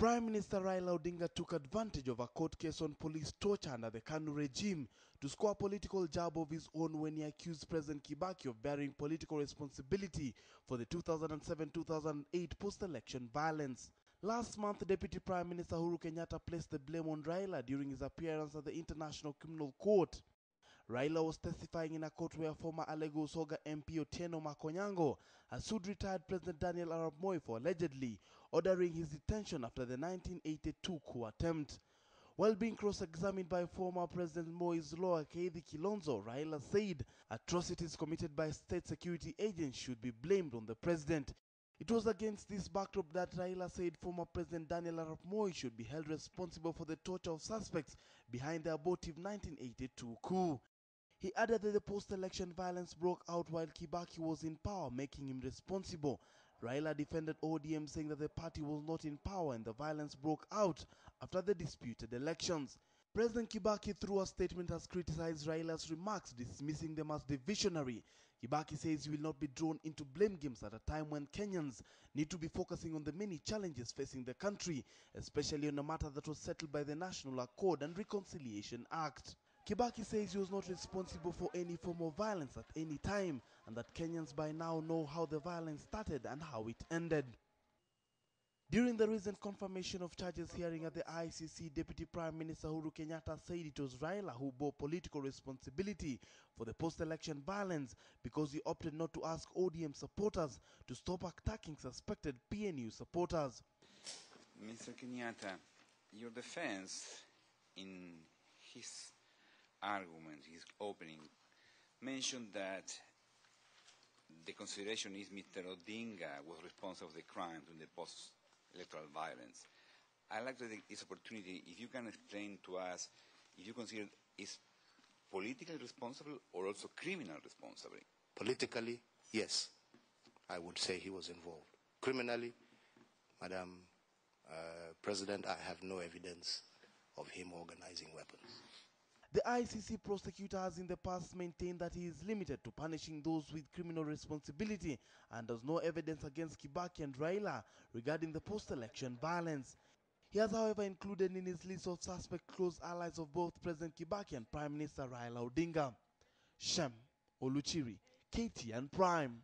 Prime Minister Raila Odinga took advantage of a court case on police torture under the KANU regime to score a political jab of his own when he accused President Kibaki of bearing political responsibility for the 2007-2008 post-election violence. Last month, Deputy Prime Minister Uhuru Kenyatta placed the blame on Raila during his appearance at the International Criminal Court. Raila was testifying in a court where former Alego Usoga MP Otieno Makonyango has sued retired President Daniel Arap Moi for allegedly ordering his detention after the 1982 coup attempt. While being cross-examined by former President Moi's lawyer Keith Kilonzo, Raila said atrocities committed by state security agents should be blamed on the president. It was against this backdrop that Raila said former President Daniel Arap Moi should be held responsible for the torture of suspects behind the abortive 1982 coup. He added that the post-election violence broke out while Kibaki was in power, making him responsible. Raila defended ODM, saying that the party was not in power and the violence broke out after the disputed elections. President Kibaki, through a statement, has criticized Raila's remarks, dismissing them as divisionary. Kibaki says he will not be drawn into blame games at a time when Kenyans need to be focusing on the many challenges facing the country, especially on a matter that was settled by the National Accord and Reconciliation Act. Kibaki says he was not responsible for any form of violence at any time and that Kenyans by now know how the violence started and how it ended. During the recent confirmation of charges hearing at the ICC, Deputy Prime Minister Uhuru Kenyatta said it was Raila who bore political responsibility for the post-election violence because he opted not to ask ODM supporters to stop attacking suspected PNU supporters. Mr. Kenyatta, your defense in his argument, his opening, mentioned that the consideration is Mr. Odinga was responsible for the crimes in the post-electoral violence. I'd like to take this opportunity, if you can explain to us if you consider is politically responsible or also criminal responsible. Politically, yes, I would say he was involved. Criminally, Madam President, I have no evidence of him organizing weapons. The ICC prosecutor has in the past maintained that he is limited to punishing those with criminal responsibility and has no evidence against Kibaki and Raila regarding the post-election violence. He has, however, included in his list of suspect close allies of both President Kibaki and Prime Minister Raila Odinga. Shem Oluchiri, KTN Prime.